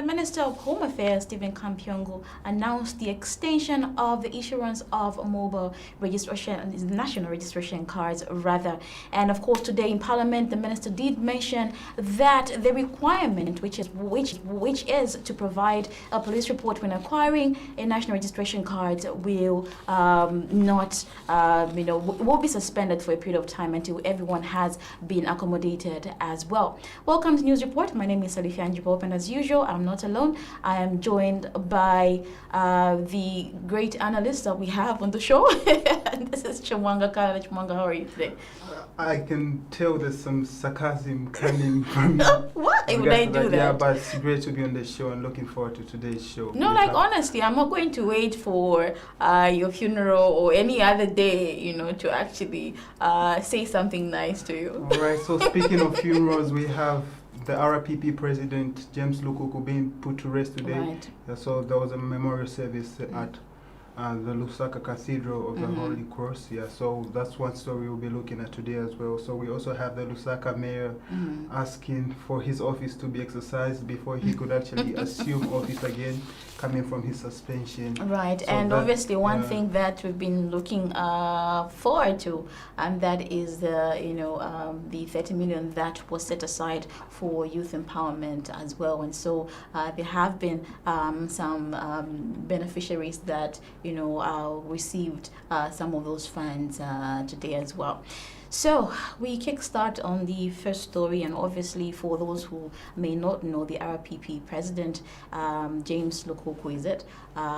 Minister of Home Affairs, Stephen Kampiongo, announced the extension of the issuance of mobile registration, national registration cards, rather. And of course, today in Parliament, the minister did mention that the requirement, which is to provide a police report when acquiring a national registration card, will will be suspended for a period of time until everyone has been accommodated as well. Welcome to News Report. My name is Salifyanji, and as usual, I'm not alone. I am joined by the great analysts that we have on the show. This is Chimwanga. Kalala, Chimwanga, how are you today? I can tell there's some sarcasm coming from you. Why would I do that? Yeah, but it's great to be on the show and looking forward to today's show. No, honestly, I'm not going to wait for your funeral or any other day, to actually say something nice to you. All right, so speaking of funerals, we have the RPP president, James Lukuku, being put to rest today. Right. So there was a memorial service at the Lusaka Cathedral of the Holy Cross. Yeah, so that's one story we'll be looking at today as well. So we also have the Lusaka mayor asking for his office to be exercised before he could actually assume office again, coming from his suspension. Right, so and obviously one thing that we've been looking forward to, and that is the 30 million that was set aside for youth empowerment as well. And so there have been some beneficiaries that received some of those funds today as well. So we kickstart on the first story, and obviously for those who may not know, the RPP president, James Lukuku,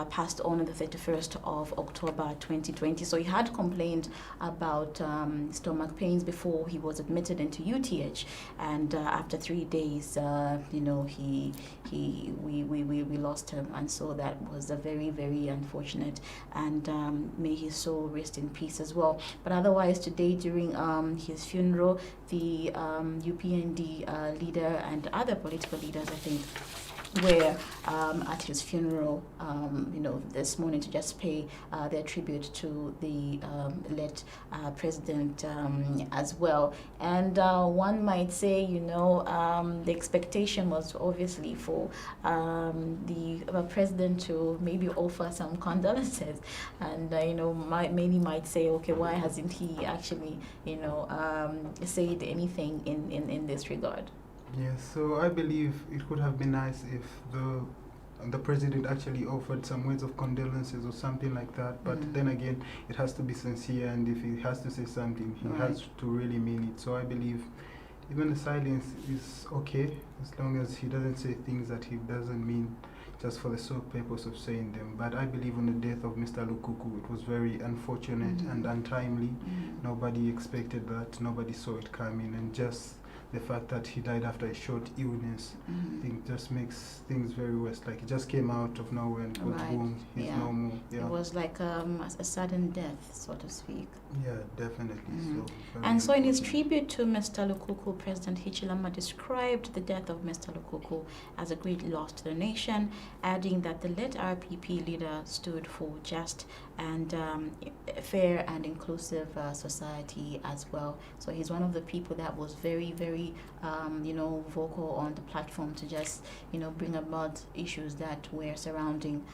passed on the 31st of October 2020. So he had complained about stomach pains before he was admitted into UTH, and after 3 days, we lost him, and so that was a very, very unfortunate, and may his soul rest in peace as well. But otherwise, today during his funeral, the UPND leader and other political leaders, I think, were at his funeral, this morning to just pay their tribute to the late president as well. And one might say, the expectation was obviously for the president to maybe offer some condolences, and many might say, okay, why hasn't he actually, said anything in this regard? Yes, so I believe it could have been nice if the president actually offered some words of condolences or something like that. But then again, it has to be sincere, and if he has to say something, he has to really mean it. So I believe even the silence is okay, as long as he doesn't say things that he doesn't mean just for the sole purpose of saying them. But I believe on the death of Mr. Lukuku, it was very unfortunate and untimely. Nobody expected that, nobody saw it coming, and just the fact that he died after a short illness, I think just makes things very worse. Like, it just came out of nowhere and got boom, he's no more. Yeah. It was like a sudden death, so to speak. Yeah, definitely. So in his tribute to Mr. Lukuku, President Hichilema described the death of Mr. Lukuku as a great loss to the nation, adding that the late RPP leader stood for just and fair and inclusive society as well. So he's one of the people that was very, very vocal on the platform to just bring about issues that were surrounding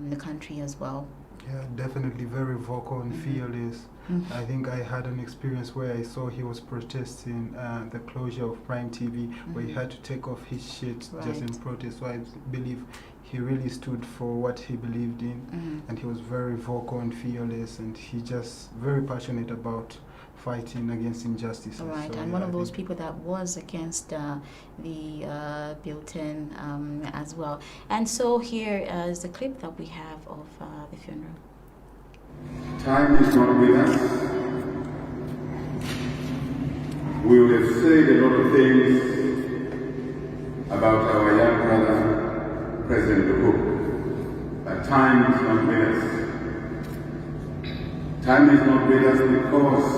the country as well. Yeah, definitely very vocal and fearless. I think I had an experience where I saw he was protesting the closure of Prime TV, where he had to take off his shirt just in protest. So I believe he really stood for what he believed in, and he was very vocal and fearless, and he just very passionate about fighting against injustice. Right, so, and one of those people that was against the Bweupe as well. And so here is the clip that we have of the funeral. Time is not with us. We would have said a lot of things about our young brother, President Bweupe, but time is not with us. Time is not with us because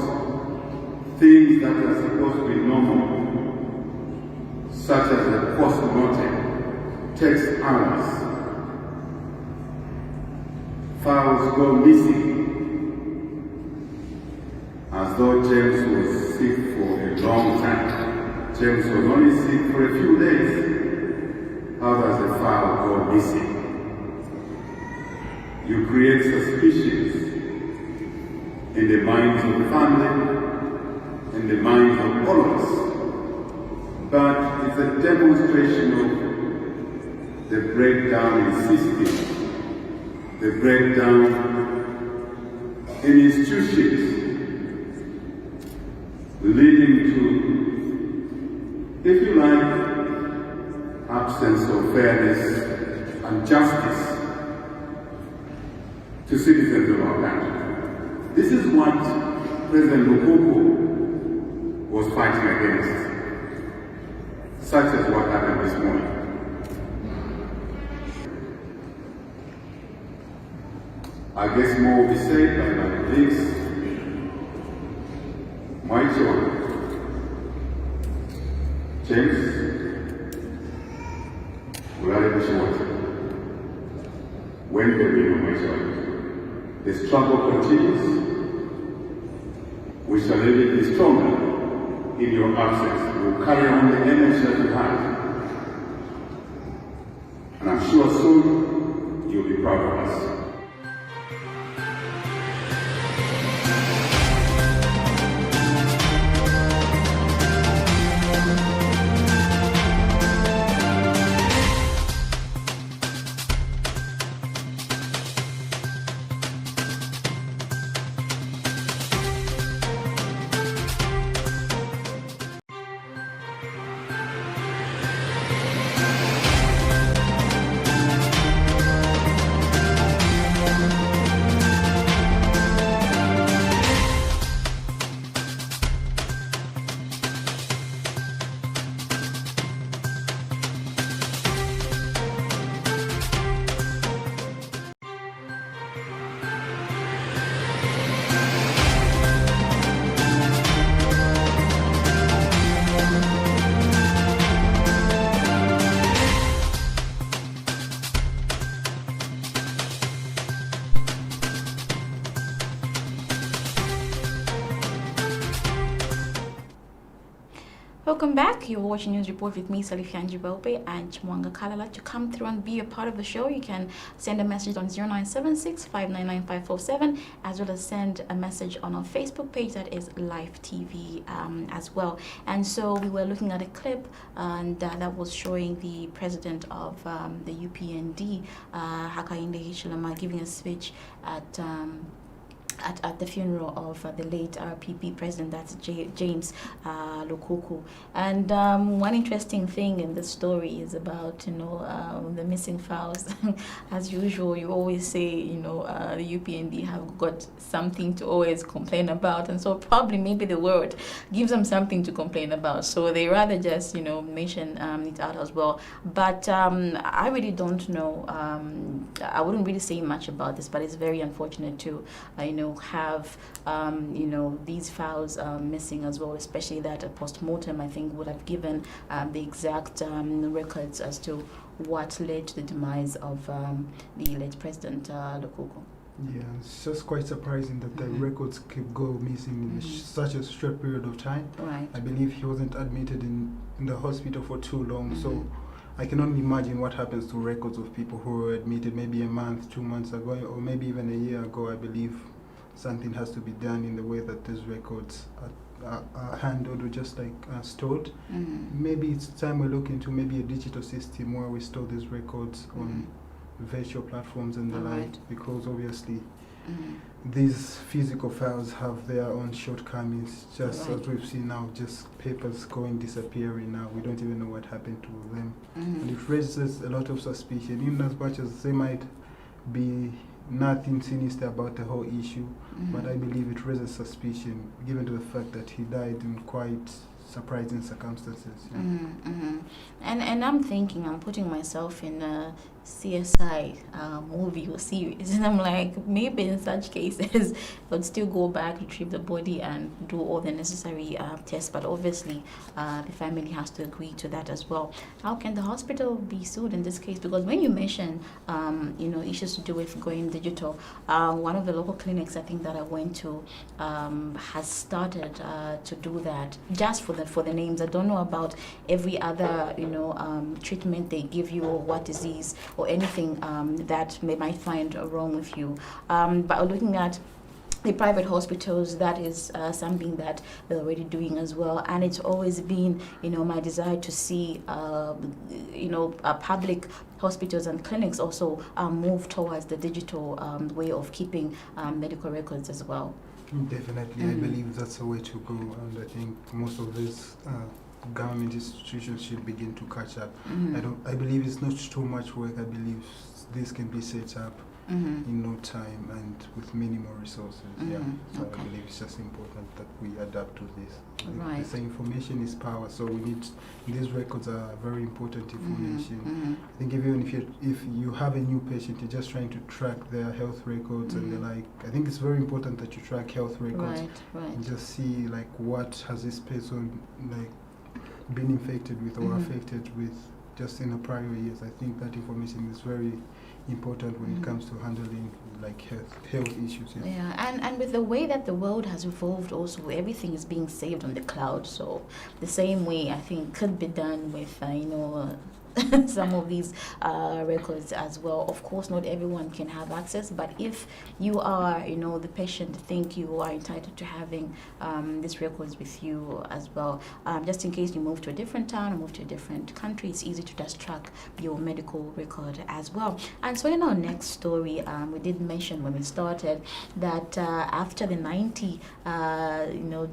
things that are supposed to be normal, such as a post-mortem, takes hours. Files go missing, as though James was sick for a long time. James was only sick for a few days. How does a file go missing. You create suspicions in the minds of the family, in the minds of all of us. But it's a demonstration of the breakdown in system, the breakdown in institutions, leading to, if you like, absence of fairness and justice to citizens of our country. This is what President Bweupe was fighting against, such as what happened this morning. I guess more will be said by my colleagues. My choice, James, we are short. When there will be no my choice. The struggle continues. We shall really be stronger in your absence. We will carry on the energy that you have. And I'm sure soon you'll be proud of us. Welcome back. You're watching News Report with me, Salifyanji, Bweupe, and Chimwanga Kalala. To come through and be a part of the show, you can send a message on 0976 599 547, as well as send a message on our Facebook page, that is Live TV as well. And so we were looking at a clip, and that was showing the president of the UPND, Hakainde Hichilema, giving a speech at the funeral of the late RPP president, that's James Lukuku. And one interesting thing in the story is about, the missing files. As usual, you always say, the UPND have got something to always complain about, and so probably maybe the word gives them something to complain about. So they rather just, mention it out as well. But I really don't know. I wouldn't really say much about this, but it's very unfortunate to, have these files missing as well, especially that a post-mortem I think would have given the exact records as to what led to the demise of the late President Lukuku. Yeah, it's just quite surprising that the records keep go missing in such a short period of time. Right. I believe he wasn't admitted in the hospital for too long, so I can only imagine what happens to records of people who were admitted maybe a month, 2 months ago, or maybe even a year ago. I believe something has to be done in the way that these records are handled or just like stored. Maybe it's time we look into maybe a digital system where we store these records on virtual platforms and the like, because obviously these physical files have their own shortcomings, just as we've seen now, just papers disappearing now. We don't even know what happened to them. And it raises a lot of suspicion, even as much as there might be nothing sinister about the whole issue, but I believe it raises suspicion given to the fact that he died in quite surprising circumstances. And I'm thinking, I'm putting myself in CSI movie or series. And I'm like, maybe in such cases, they'd still go back, retrieve the body, and do all the necessary tests. But obviously, the family has to agree to that as well. How can the hospital be sued in this case? Because when you mention, issues to do with going digital, one of the local clinics I think that I went to has started to do that just for the names. I don't know about every other treatment they give you or what disease or anything that they might find wrong with you. But looking at the private hospitals, that is something that they're already doing as well, and it's always been my desire to see public hospitals and clinics also move towards the digital way of keeping medical records as well. Definitely, I believe that's the way to go, and I think most of these government institutions should begin to catch up. I believe it's not too much work. I believe this can be set up in no time and with minimal resources. So I believe it's just important that we adapt to this. Right. The information is power, so we need these records are very important information. I think even if you have a new patient, you're just trying to track their health records and I think it's very important that you track health records and just see like what has this person been infected with or affected with just in the prior years. I think that information is very important when it comes to handling health issues. And with the way that the world has evolved also, everything is being saved on the cloud, so the same way I think could be done with some of these records as well. Of course, not everyone can have access, but if you are, the patient, think you are entitled to having these records with you as well. Just in case you move to a different town or move to a different country, it's easy to just track your medical record as well. And so in our next story, we did mention when we started that after the 90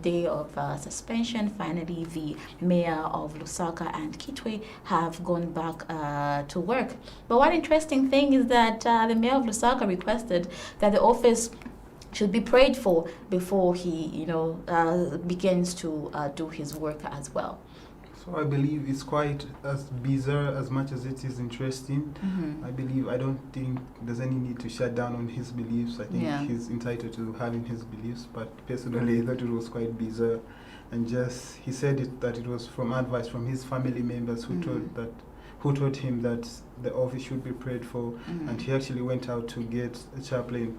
day of suspension, finally the mayor of Lusaka and Kitwe have gone back to work. But one interesting thing is that the mayor of Lusaka requested that the office should be prayed for before he, begins to do his work as well. So I believe it's quite as bizarre as much as it is interesting. I don't think there's any need to shut down on his beliefs. I think he's entitled to having his beliefs, but personally I thought it was quite bizarre. And just he said that it was from advice from his family members who told him that the office should be prayed for, and he actually went out to get a chaplain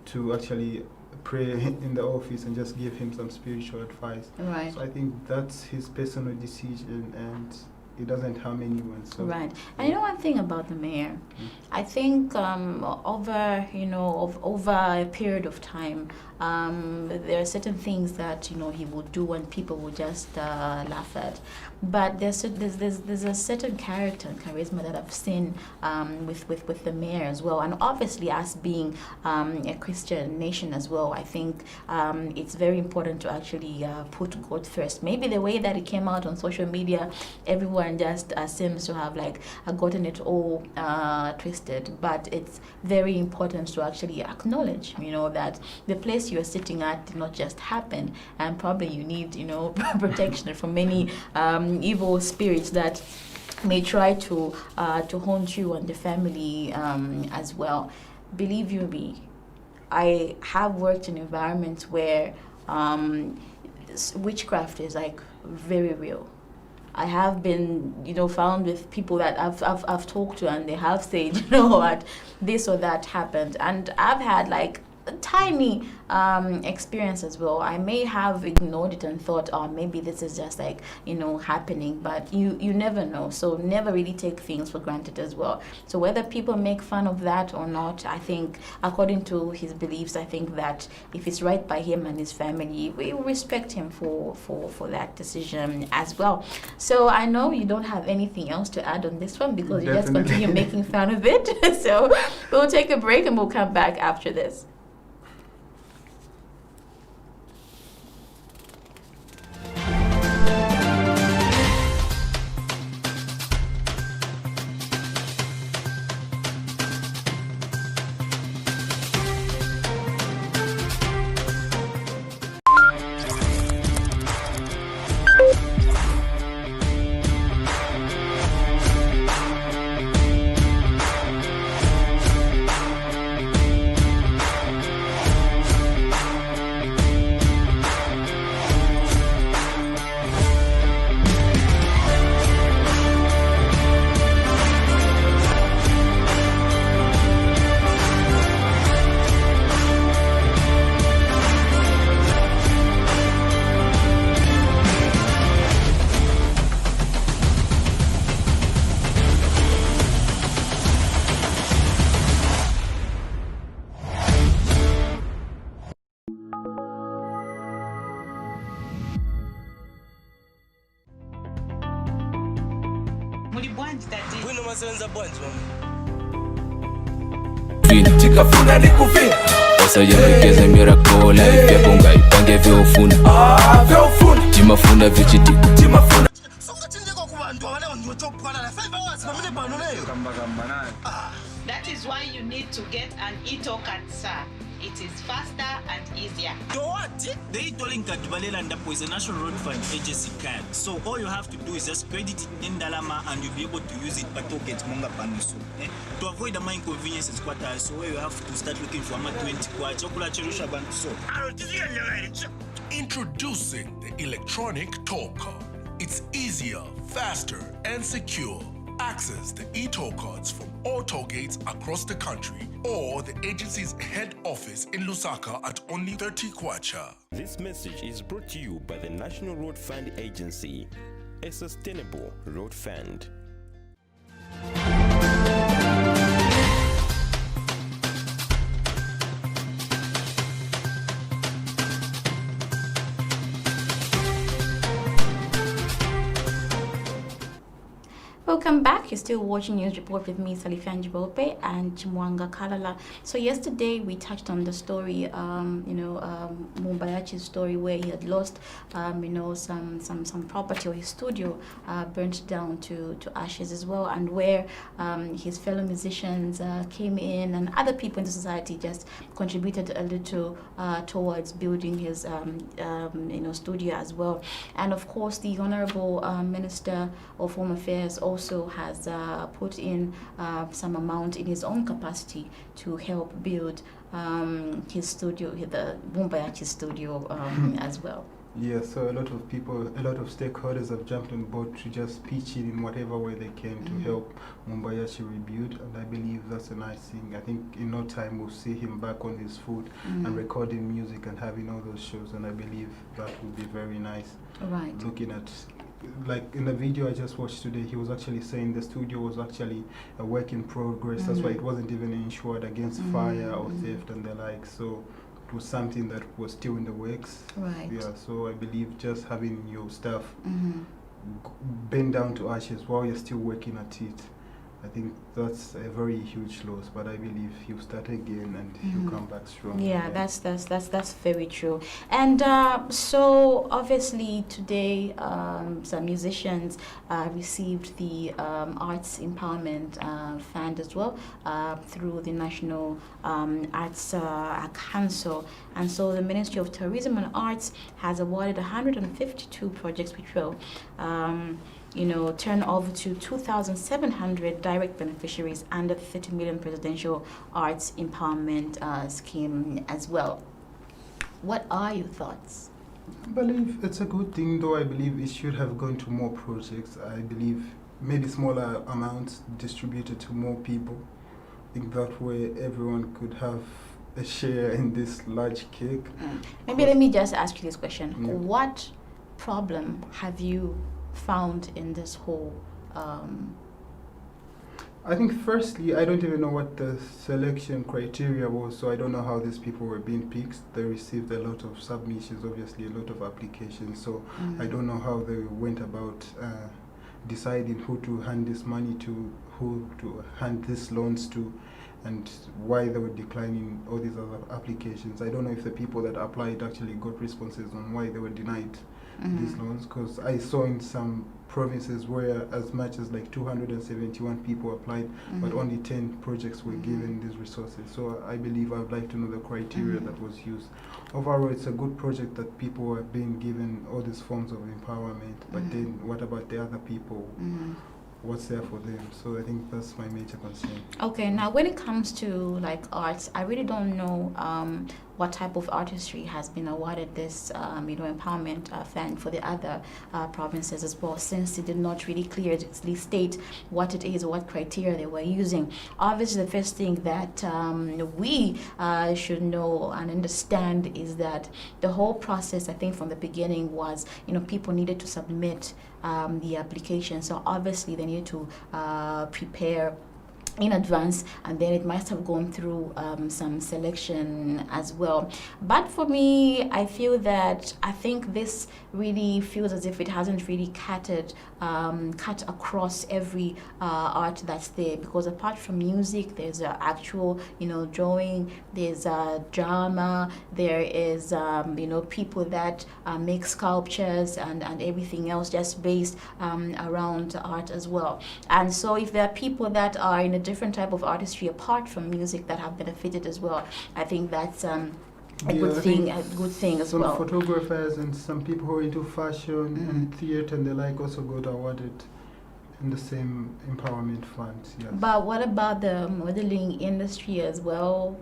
to actually pray in the office and just give him some spiritual advice. Right. So I think that's his personal decision, and it doesn't harm anyone. So. Right. And one thing about the mayor, I think over a period of time, there are certain things that he will do and people will just laugh at. But there's a certain character and charisma that I've seen with the mayor as well, and obviously us being a Christian nation as well, I think it's very important to actually put God first. Maybe the way that it came out on social media, everyone just seems to have gotten it all twisted, but it's very important to actually acknowledge that the place you're sitting at did not just happen, and probably you need protection from many evil spirits that may try to haunt you and the family as well. Believe you me, I have worked in environments where witchcraft is very real. I have been, found with people that I've talked to, and they have said, what, this or that happened, and I've had a tiny experience as well. I may have ignored it and thought, oh, maybe this is just happening, but you never know. So never really take things for granted as well. So whether people make fun of that or not, I think according to his beliefs, I think that if it's right by him and his family, we will respect him for that decision as well. So I know you don't have anything else to add on this one because you just continue making fun of it. So we'll take a break and we'll come back after this. Tikafuna nikufina osayembekeza miracle life yako ngaipange vyofuna timafuna vichitiko timafuna That is why you need to get an e-talk card, sir. It is faster and easier. The e-tolling card is a National Road Fund agency card. So all you have to do is just credit it in Dalama and you'll be able to use it but get Monga Paniso. To avoid the inconveniences, so you have to start looking for a 20 Introducing the electronic toll card. It's easier, faster, and secure. Access the e-toll cards from all toll gates across the country or the agency's head office in Lusaka at only 30 kwacha. This message is brought to you by the National Road Fund Agency, a sustainable road fund. Welcome back. You're still watching News Report with me, Salifyanji, Bweupe, and Chimwanga, Kalala. So yesterday we touched on the story, Mumbayachi's story, where he had lost, some property, or his studio burnt down to ashes as well, and where his fellow musicians came in, and other people in the society just contributed a little towards building his studio as well. And of course, the Honorable Minister of Home Affairs also has put in some amount in his own capacity to help build his studio, the Mumbayachi studio as well. Yeah, so a lot of people, a lot of stakeholders have jumped on board to just pitch in whatever way they can to help Mumbayachi rebuild, and I believe that's a nice thing. I think in no time we'll see him back on his foot and recording music and having all those shows, and I believe that would be very nice. Right. Looking at, like in the video I just watched today, he was actually saying the studio was actually a work in progress. That's why it wasn't even insured against fire or theft and the like. So it was something that was still in the works. Right. Yeah. So I believe just having your stuff bend down to ashes while you're still working at it, I think that's a very huge loss, but I believe he'll start again and he'll come back strong. Yeah, that's very true. And so obviously today some musicians received the Arts Empowerment Fund as well through the National Arts Council. And so the Ministry of Tourism and Arts has awarded 152 projects which will turn over to 2,700 direct beneficiaries under the 30 million Presidential Arts Empowerment Scheme as well. What are your thoughts? I believe it's a good thing, though I believe it should have gone to more projects. I believe maybe smaller amounts distributed to more people. I think that way everyone could have a share in this large cake. Maybe let me just ask you this question. Yeah. What problem have you found in this whole I think firstly, I don't even know what the selection criteria was, so I don't know how these people were being picked. They received a lot of submissions, obviously a lot of applications, so I don't know how they went about deciding who to hand this money to, who to hand these loans to, and why they were declining all these other applications. I don't know if the people that applied actually got responses on why they were denied these loans, because I saw in some provinces where as much as like 271 people applied, but only 10 projects were given these resources. So I believe I would like to know the criteria that was used. Overall, it's a good project that people are being given all these forms of empowerment, but then what about the other people? What's there for them? So I think that's my major concern. Okay, now when it comes to like arts, I really don't know what type of artistry has been awarded this empowerment fund for the other provinces as well, since it did not really clearly state what it is or what criteria they were using. Obviously, the first thing that we should know and understand is that the whole process, I think from the beginning, was people needed to submit the application. So obviously they need to prepare in advance, and then it must have gone through some selection as well. But for me, I feel that I think this really feels as if it hasn't really cut across every art that's there, because apart from music, there's actual, drawing, there's drama, there is people that make sculptures and everything else just based around art as well. And so if there are people that are in a different type of artistry apart from music that have benefited as well, I think that's a good thing as some well. Some photographers and some people who are into fashion and theatre and the like also got awarded in the same empowerment funds. Yes. But what about the modeling industry as well?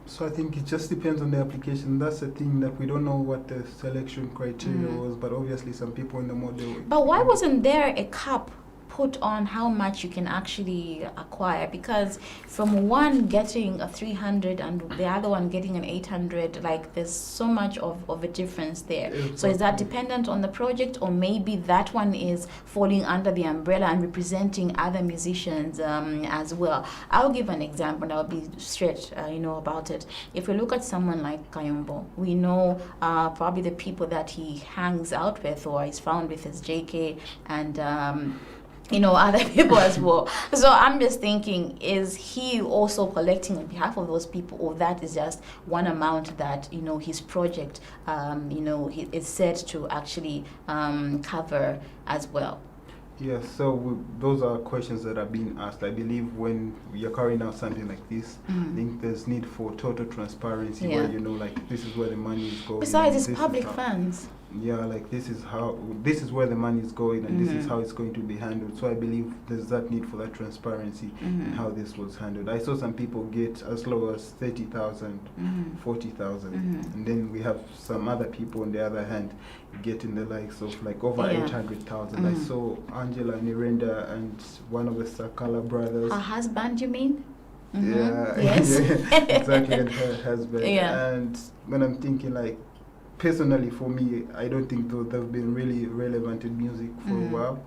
So I think it just depends on the application. That's the thing, that we don't know what the selection criteria was, but obviously some people in the model. But why wasn't there a cap put on how much you can actually acquire? Because from one getting a 300 and the other one getting an 800, like there's so much of a difference there. Exactly. So is that dependent on the project, or maybe that one is falling under the umbrella and representing other musicians as well? I'll give an example and I'll be straight about it. If we look at someone like Kayumbo, we know probably the people that he hangs out with or is found with is JK and other people as well. So I'm just thinking, is he also collecting on behalf of those people, or that is just one amount that his project he is set to actually cover as well? Yes, so those are questions that are being asked. I believe when you're carrying out something like this, I think there's need for total transparency, where this is where the money is going. Besides, it's public funds. Yeah, like this is where the money is going, and this is how it's going to be handled. So I believe there's that need for that transparency in how this was handled. I saw some people get as low as 30,000, 40,000, and then we have some other people on the other hand getting the likes of like over 800,000. I saw Angela Nirenda and one of the Sakala brothers. Her husband, you mean? Yeah, yes. exactly, and her husband. Yeah. And when I'm thinking, like, personally for me, I don't think they've been really relevant in music for a while.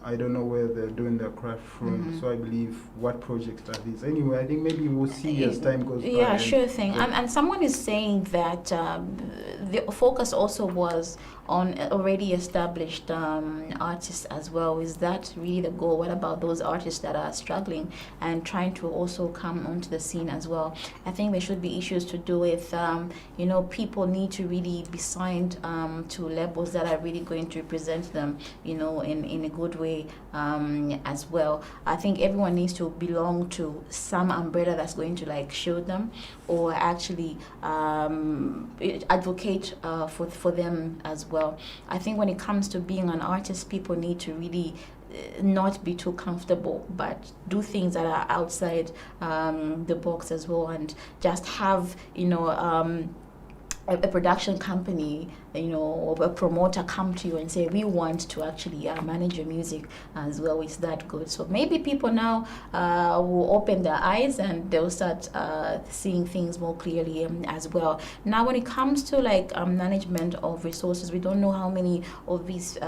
I don't know where they're doing their craft from, so I believe, what projects are these? Anyway, I think maybe we'll see as time goes by. Yeah, sure thing. And someone is saying that the focus also was on already established artists as well. Is that really the goal? What about those artists that are struggling and trying to also come onto the scene as well? I think there should be issues to do with, people need to really be signed to labels that are really going to represent them, in a good way as well. I think everyone needs to belong to some umbrella that's going to like shield them, or actually advocate for them as well. I think when it comes to being an artist, people need to really not be too comfortable, but do things that are outside the box as well, and just have a production company, or a promoter come to you and say, we want to actually manage your music as well. It's that good. So maybe people now will open their eyes and they'll start seeing things more clearly as well. Now, when it comes to like management of resources, we don't know how many of these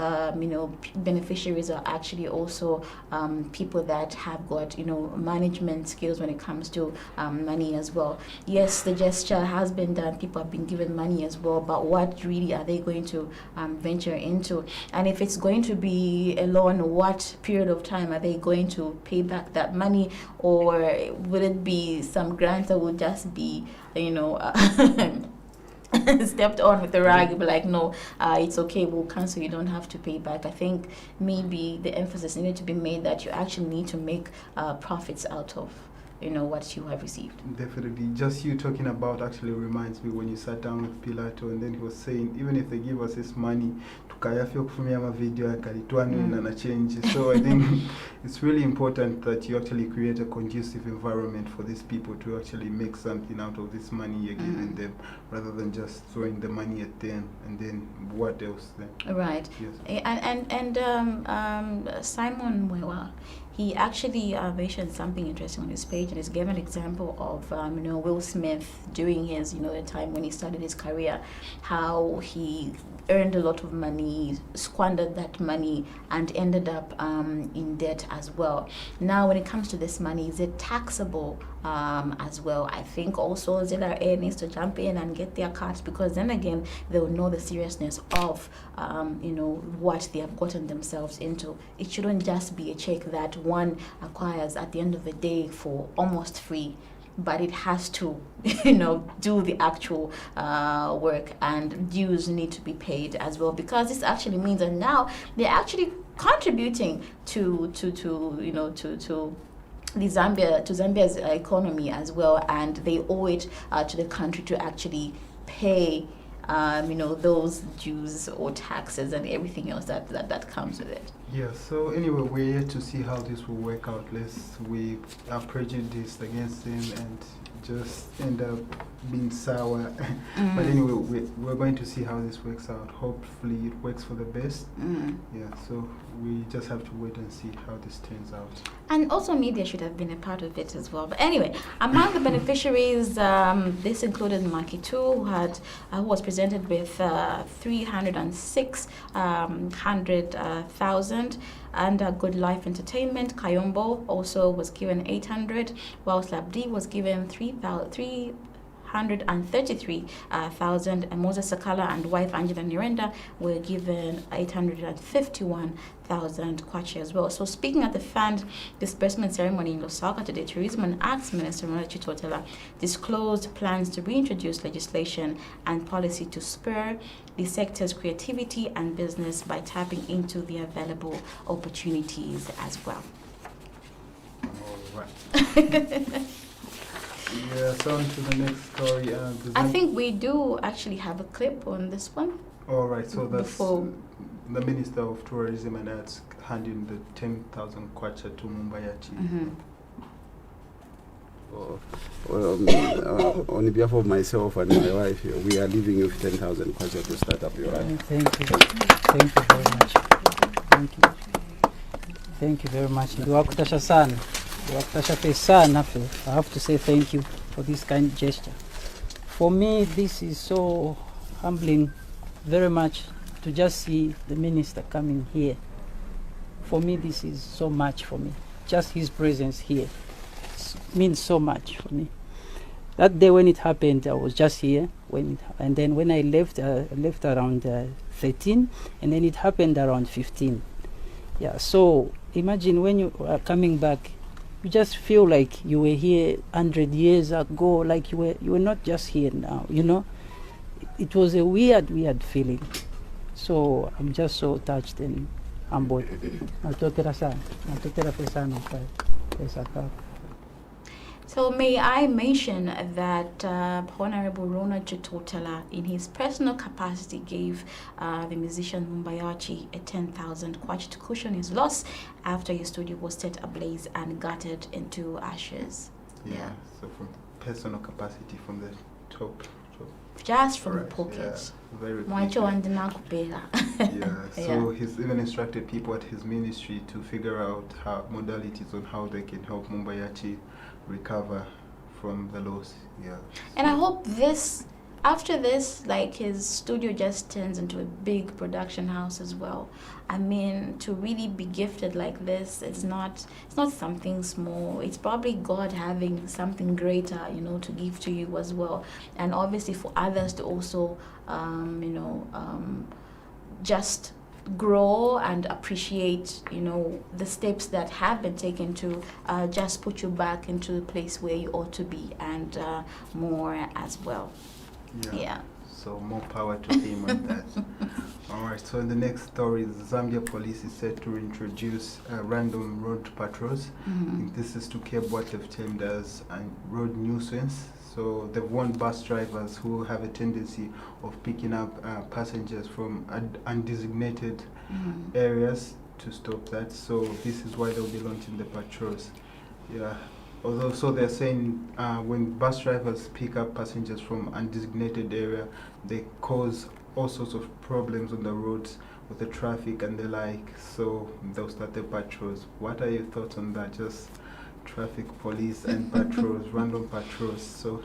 beneficiaries are actually also people that have got management skills when it comes to money as well. Yes, the gesture has been done. People have been given money as well, but what really are they going to venture into? And if it's going to be a loan, what period of time are they going to pay back that money? Or will it be some grant that will just be, stepped on with the rag, but like, no, it's okay, we'll cancel, you don't have to pay back? I think maybe the emphasis needed to be made that you actually need to make profits out of what you have received. Definitely. Just you talking about actually reminds me when you sat down with Pilato, and then he was saying, even if they give us this money, tukayafia kufumia ma video yakalituano na change. So I think it's really important that you actually create a conducive environment for these people to actually make something out of this money you're giving them, rather than just throwing the money at them and then what else then? Right. Yes. And Simon Mwewa, he actually mentioned something interesting on his page, and he's given an example of Will Smith during his the time when he started his career, how he earned a lot of money, squandered that money, and ended up in debt as well. Now, when it comes to this money, is it taxable as well? I think also ZRA needs to jump in and get their cards, because then again, they will know the seriousness of what they have gotten themselves into. It shouldn't just be a check that one acquires at the end of the day for almost free, but it has to do the actual work, and dues need to be paid as well, because this actually means that now they're actually contributing to Zambia's economy as well, and they owe it to the country to actually pay those dues or taxes and everything else that comes with it. Yeah, so anyway, we're here to see how this will work out, lest we are prejudiced against him and just end up being sour. But anyway, we're going to see how this works out. Hopefully it works for the best. Yeah, so we just have to wait and see how this turns out. And also media should have been a part of it as well. But anyway, among the beneficiaries, this included Makitu, who was presented with 306,000, and Good Life Entertainment. Kayombo also was given 800, whilst Labdi was given 333,000, and Moses Sakala and wife Angela Nirenda were given 851,000 kwacha as well. So speaking at the fund disbursement ceremony in Lusaka today, Tourism and Arts Minister Mwana Chitotela disclosed plans to reintroduce legislation and policy to spur the sector's creativity and business by tapping into the available opportunities as well. All right. Yeah, so on to the next story. I think we do actually have a clip on this one. All right, so that's Before the Minister of Tourism and Arts handing the 10,000 kwacha to Mumbayachi. On behalf of myself and my wife, we are leaving you with 10,000 kwacha to start up your life. Thank you. Thank you very much. Thank you. Thank you very much. Ndiwakutasha sana. Ndiwakutasha sana. I have to say thank you for this kind gesture. For me, this is so humbling very much to just see the minister coming here. For me, this is so much for me. Just his presence here means so much for me. That day when it happened, I was just here. And then when I left around 13, and then it happened around 15. Yeah, so imagine when you are coming back, you just feel like you were here 100 years ago, like you were not just here now, It was a weird feeling. So I'm just so touched and humbled. So may I mention that Honorable Rona Chitotela, in his personal capacity, gave the musician Mumbayachi a 10,000 kwacha to cushion his loss after his studio was set ablaze and gutted into ashes. Yeah. So from personal capacity, from the top. Just from right, the pockets. Yeah, very So he's even instructed people at his ministry to figure out modalities on how they can help Mumbayachi recover from the loss. Yeah. And I hope after this, like, his studio just turns into a big production house as well. I mean, to really be gifted like this, it's not something small. It's probably God having something greater, to give to you as well. And obviously for others to also, just grow and appreciate, the steps that have been taken to just put you back into the place where you ought to be, and more as well. Yeah. So more power to him on that. All right. So in the next story, the Zambia police is set to introduce random road patrols. This is to curb what they've termed as a road nuisance. So they've warned bus drivers who have a tendency of picking up passengers from undesignated areas to stop that. So this is why they'll be launching the patrols. Yeah. Although, so they're saying when bus drivers pick up passengers from undesignated area, they cause all sorts of problems on the roads with the traffic and the like. So they'll start the patrols. What are your thoughts on that? Just traffic police and patrols, random patrols. So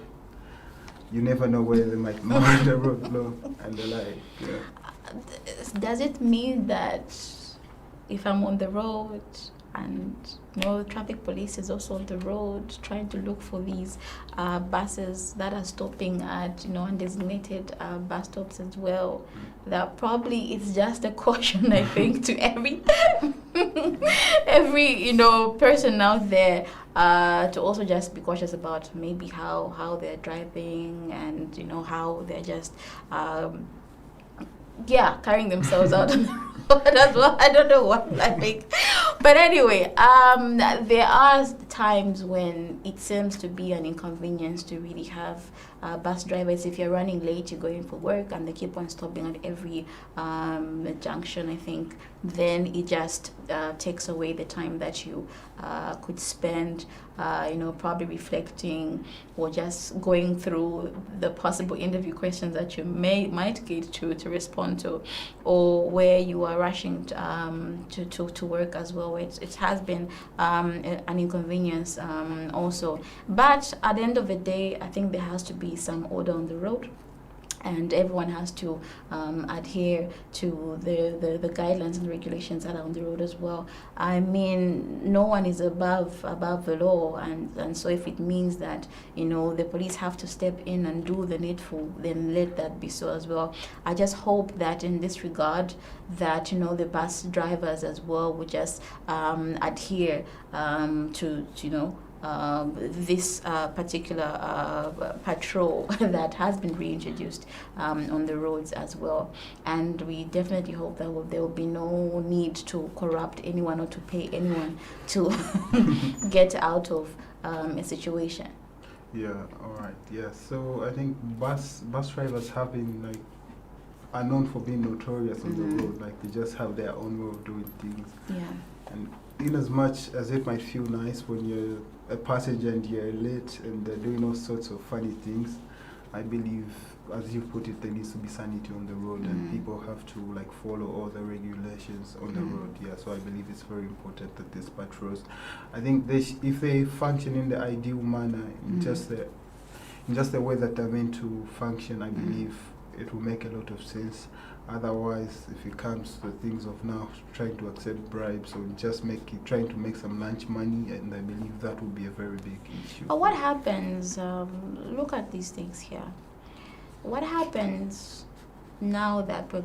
you never know where they might know the road flow and the like. Yeah. does it mean that if I'm on the road and traffic police is also on the road trying to look for these buses that are stopping at undesignated bus stops as well, that probably it's just a caution, I think, to every person out there to also just be cautious about maybe how they're driving and how they're just carrying themselves out on the road as well. I don't know what I think. But anyway, there are times when it seems to be an inconvenience to really have bus drivers. If you're running late, you're going for work, and they keep on stopping at every junction, I think, then it just takes away the time that you could spend, probably reflecting or just going through the possible interview questions that you might get to respond to, or where you are rushing to work as well. It has been an inconvenience also. But at the end of the day, I think there has to be some order on the road, and everyone has to adhere to the guidelines and regulations that are on the road as well. I mean, no one is above the law, and so if it means that the police have to step in and do the needful, then let that be so as well. I just hope that in this regard, that the bus drivers as well would just adhere to this particular patrol that has been reintroduced on the roads as well. And we definitely hope that there will be no need to corrupt anyone or to pay anyone to get out of a situation. Yeah, all right. Yeah, so I think bus drivers have been are known for being notorious on the road. Like, they just have their own way of doing things. Yeah. And in as much as it might feel nice when you're a passenger and you're late and they're doing all sorts of funny things, I believe, as you put it, there needs to be sanity on the road, and people have to follow all the regulations on the road. Yeah, so I believe it's very important that these patrols, I think if they function in the ideal manner, in just the way that they're meant to function, I believe it will make a lot of sense. Otherwise, if it comes to things of now trying to accept bribes or just trying to make some lunch money, and I believe that will be a very big issue. What happens, look at these things here. What happens now that we're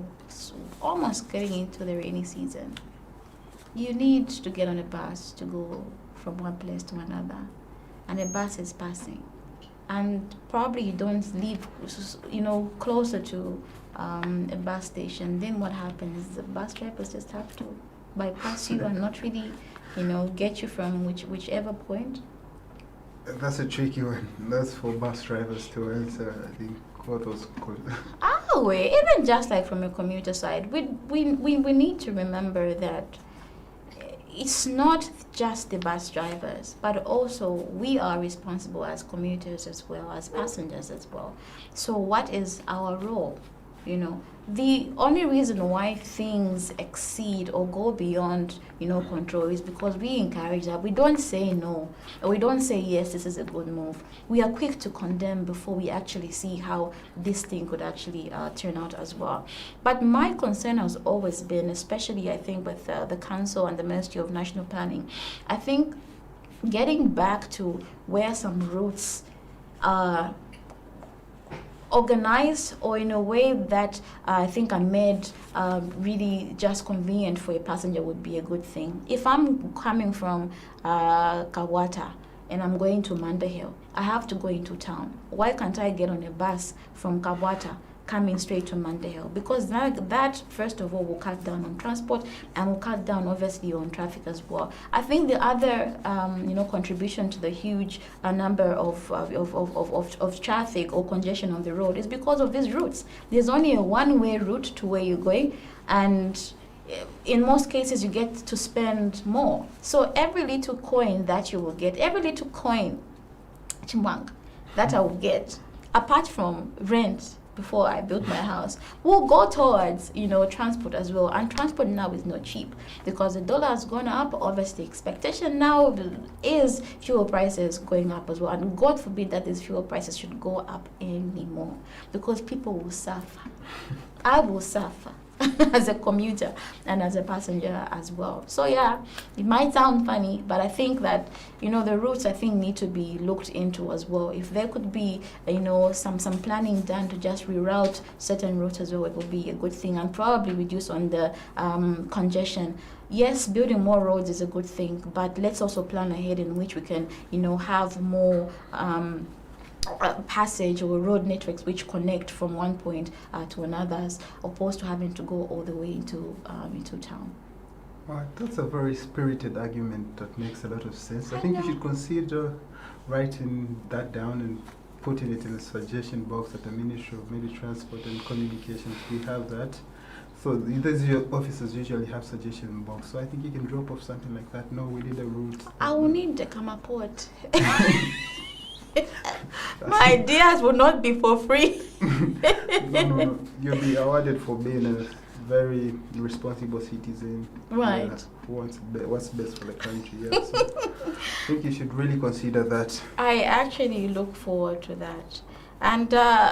almost getting into the rainy season? You need to get on a bus to go from one place to another, and a bus is passing. And probably you don't live, closer to a bus station. Then what happens? The bus drivers just have to bypass you and not really, get you from whichever point. That's a tricky one. That's for bus drivers to answer. I think what was called. Even just from a commuter side, we need to remember that it's not just the bus drivers, but also we are responsible as commuters as well, as passengers as well. So what is our role? The only reason why things exceed or go beyond, control is because we encourage that. We don't say no, or we don't say yes, this is a good move. We are quick to condemn before we actually see how this thing could actually turn out as well. But my concern has always been, especially I think with the Council and the Ministry of National Planning, I think getting back to where some routes are organized or in a way that I think are made really just convenient for a passenger would be a good thing. If I'm coming from Kawata and I'm going to Mandahil, I have to go into town. Why can't I get on a bus from Kawata coming straight to Mandahil? Because that first of all will cut down on transport and will cut down obviously on traffic as well. I think the other contribution to the huge number of traffic or congestion on the road is because of these routes. There's only a one-way route to where you're going, and in most cases you get to spend more. So every little coin that you will get, every little coin, Chimwanga, that I will get, apart from rent before I built my house, will go towards transport as well. And transport now is not cheap because the dollar has gone up. Obviously, expectation now is fuel prices going up as well. And God forbid that these fuel prices should go up anymore, because people will suffer. I will suffer. as a commuter and as a passenger as well. So yeah, it might sound funny, but I think that, you know, the routes I think need to be looked into as well. If there could be, you know, some planning done to just reroute certain routes as well, it would be a good thing, and probably reduce on the congestion. Yes, building more roads is a good thing, but let's also plan ahead in which we can, you know, have more passage or road networks which connect from one point to another, as opposed to having to go all the way into town. Right, that's a very spirited argument that makes a lot of sense. I think you should consider writing that down and putting it in a suggestion box at the Ministry of maybe Transport and Communications. We have that. So these your officers usually have suggestion box. So I think you can drop off something like that. No, we need a route. I will need the Kamaport. My ideas will not be for free. No. You'll be awarded for being a very responsible citizen. Right. Who wants what's best for the country. Yeah. So I think you should really consider that. I actually look forward to that. And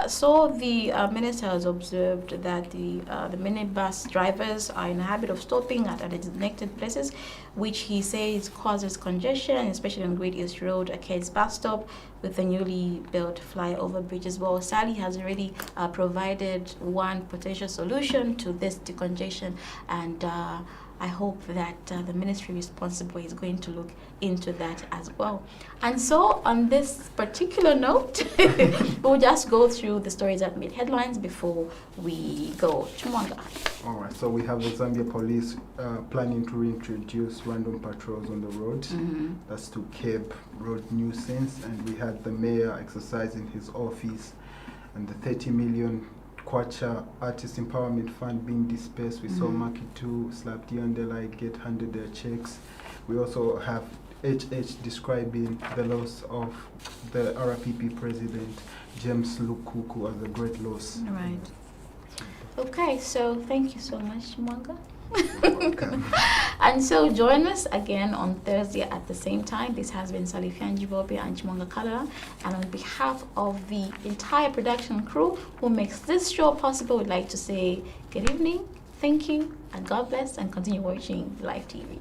so the minister has observed that the minibus drivers are in the habit of stopping at designated places, which he says causes congestion, especially on Great East Road, Arcades bus stop, with the newly built flyover bridge as well. Sally has already provided one potential solution to this decongestion, and I hope that the ministry responsible is going to look into that as well. And so on this particular note, we'll just go through the stories that made headlines before we go. Chimwanga. All right, so we have the Zambia police planning to reintroduce random patrols on the road. Mm-hmm. That's to curb road nuisance. And we had the mayor exercising his office, and the 30 million Kwacha Artist Empowerment Fund being dispersed. We saw Market 2, Slap D and the like get handed their checks. We also have HH describing the loss of the RPP president, James Lukuku, as a great loss. Right. Okay, so thank you so much, Chimwanga. And so join us again on Thursday at the same time. This has been Salifyanji, Bweupe and Chimwanga Kalala, and on behalf of the entire production crew who makes this show possible, we'd like to say good evening, thank you, and God bless, and continue watching Live TV.